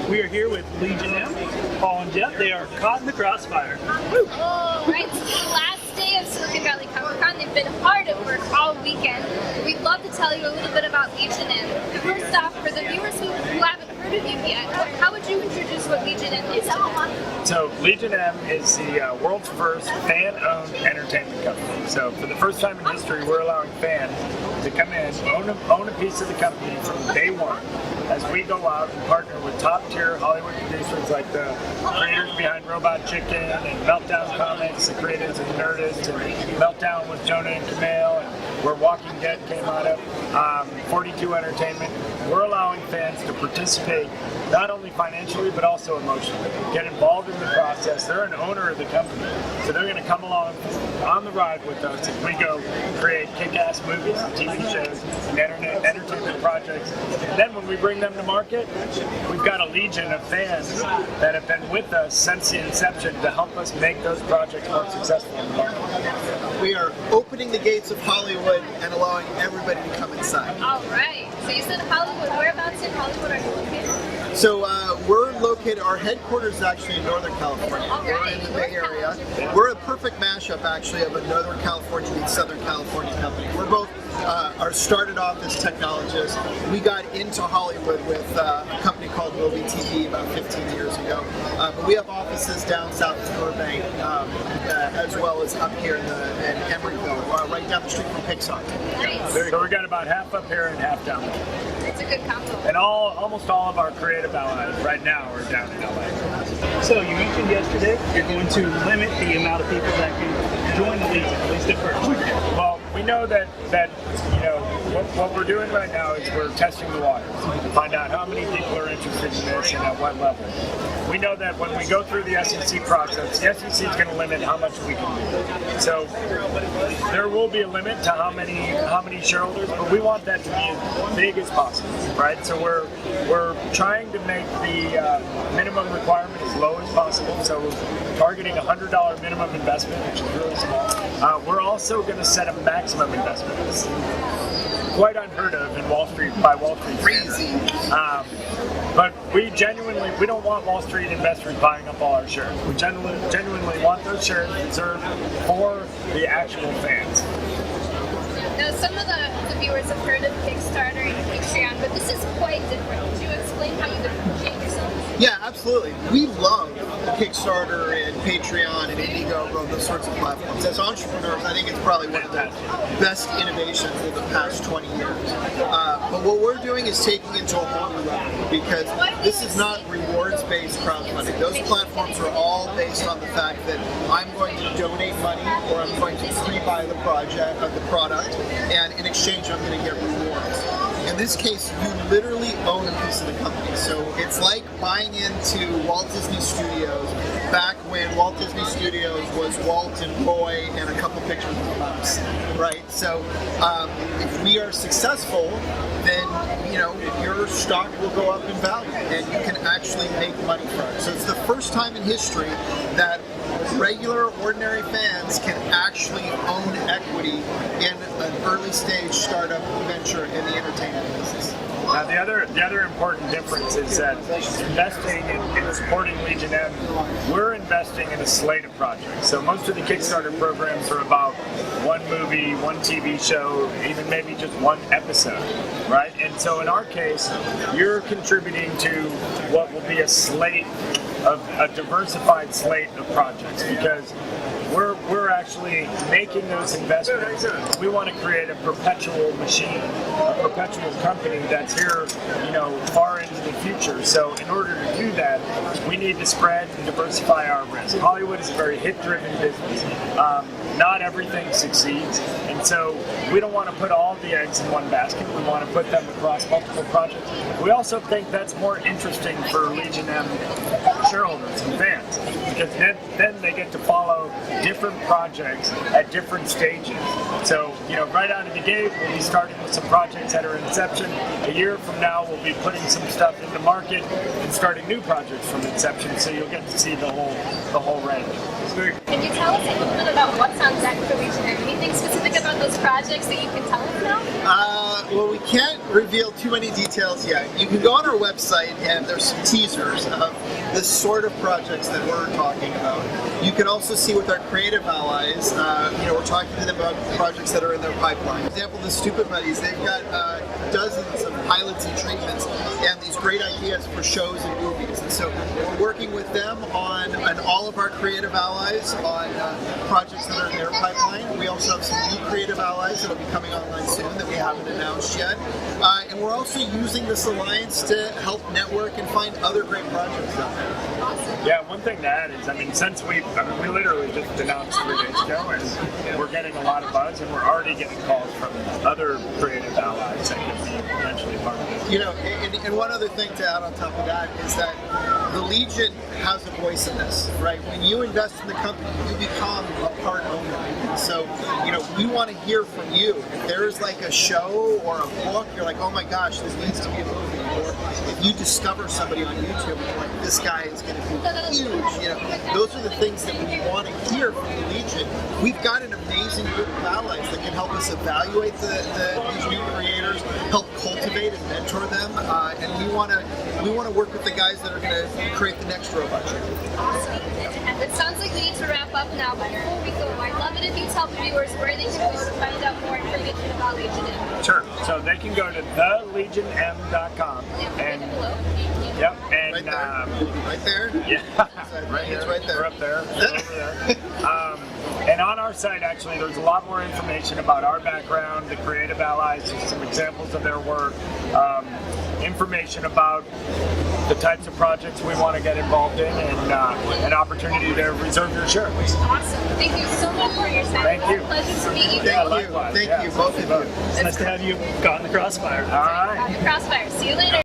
We are here with Legion M, Paul and Jeff. They are caught in the crossfire. Woo. Right, so it's the last day of Silicon Valley Comic Con. They've been hard at work all weekend. We'd love to tell you a little bit about Legion M. First off, for the viewers who haven't heard of you yet, how would you introduce what Legion M is? So Legion M is the world's first fan-owned entertainment company. So for the first time in history, we're allowing fans to come in, own a piece of the company from day one, as we go out and partner with top-tier Hollywood producers like the creators behind Robot Chicken and Meltdown Comics, the creators of Nerdist, and Meltdown with Jonah and Kumail, and where Walking Dead came out of, 42 Entertainment. We're allowing fans to participate not only financially but also emotionally, get involved in the process. They're an owner of the company, so they're going to come along on the ride with us as we go create kick-ass movies and TV shows and entertainment projects. And then when we bring them to market, we've got a legion of fans that have been with us since the inception to help us make those projects more successful in the market. We are opening the gates of Hollywood and allowing everybody to come inside. All right. So you said Hollywood. Whereabouts in Hollywood are you located? So we're located, our headquarters is actually in Northern California. We're in the Bay Area. We're a perfect mashup actually of a Northern California and Southern California company. We're both are started off as technologists. We got into Hollywood with a company called Movie TV about 15 years ago. But we have offices down south in Burbank, as well as up here in Emeryville, right down the street from Pixar. Nice. So we got about half up here and half down there. It's a good combo. And almost all of our creative allies right now are down in LA. So you mentioned yesterday you're going to limit the amount of people that can join the Legion, at least at first. Well, we know that what we're doing right now is we're testing the waters to find out how many people are interested in this and at what level. We know that when we go through the SEC process, the SEC is going to limit how much we can do. So there will be a limit to how many shareholders, but we want that to be as big as possible, right? So we're trying to make the minimum requirement as low as possible. So we're targeting $100 minimum investment, which is really small. We're also going to set a maximum investment. It's quite unheard of in Wall Street by Wall Street standards. But we don't want Wall Street investors buying up all our shares. We genuinely want those shares reserved for the actual fans. Now, some of the viewers have heard of Kickstarter and Patreon, but this is quite different. Could you explain how you differentiate yourself? Yeah, absolutely. We love Kickstarter and Patreon and Indiegogo, those sorts of platforms. As entrepreneurs, I think it's probably one of the best innovations of the past 20 years. But what we're doing is taking it to a whole new level, because this is not rewards-based crowdfunding. Those platforms are all based on the fact that I'm going to donate money or I'm going to pre-buy the product, and in exchange I'm going to get rewards. In this case, you literally own a piece of the company. So it's like buying into Walt Disney Studios back when Walt Disney Studios was Walt and Roy and a couple pictures of the mouse, right? So if we are successful, then your stock will go up in value and you can actually make money from it. So it's the first time in history that regular, ordinary fans can actually own equity in an early stage startup venture in the entertainment business. Now, the other important difference is that investing in supporting Legion M, we're investing in a slate of projects. So most of the Kickstarter programs are about one movie, one TV show, even maybe just one episode, right? And so in our case, you're contributing to what will be a diversified slate of projects, because we're actually making those investments. We want to create a perpetual machine, a perpetual company that's here, far into the future. So in order to do that, we need to spread and diversify our risk. Hollywood is a very hit-driven business. Not everything succeeds, and so we don't want to put all the eggs in one basket. We want to put them across multiple projects. We also think that's more interesting for Legion M shareholders and fans, because then they get to follow different projects at different stages. So, right out of the gate, we'll be starting with some projects that are inception. A year from now, we'll be putting some stuff into market and starting new projects from inception. So you'll get to see the whole range. Can you tell us a little bit about what's on deck for Legion? Anything specific about those projects that you can tell us now? Well, we can't reveal too many details yet. You can go on our website and there's some teasers of the sort of projects that we're talking about. You can also see with our creative allies, we're talking to them about projects that are in their pipeline. For example, the Stupid Buddies, they've got dozens of pilots and treatments and these great ideas for shows and movies. And so we're working with them on all of our creative allies on projects that are in their pipeline. We also have some new creative allies that will be coming online soon that we haven't announced yet. And we're also using this alliance to help network and find other great projects out there. Yeah, one thing to add is, since we literally just announced 3 days ago, and we're getting a lot of buzz, and we're already getting calls from other creative allies that could be potentially part of it. And one other thing to add on top of that is that the Legion has a voice in this, right? When you invest in the company, you become a part owner. So, we want to hear from you. If there's like a show or a book, you're like, oh my gosh, this needs to be a movie. Or if you discover somebody on YouTube and you're like, this guy is going to be huge, those are the things that we want to hear from the Legion. We've got an amazing group of allies that can help us evaluate these new creators, help cultivate and mentor them, and we want to work with the guys that are going to create the next robot chicken. Awesome. And it sounds like we need to wrap up now, but before we go, I'd love it if you tell the viewers where they can go to find out more information about Legion M. Sure. So they can go to thelegionm.com and yep, and right there. Yeah, Right here. It's right there. We're up there. Over there. And on our site, actually, there's a lot more information about our background, the creative allies, just some examples of their work, information about the types of projects we want to get involved in, and an opportunity to reserve your share. Awesome. Thank you so much for your time. Thank you. It's a pleasure to meet you. Thank you, both of you. It's nice to have you got in the Crossfire. All right. On the Crossfire. See you later.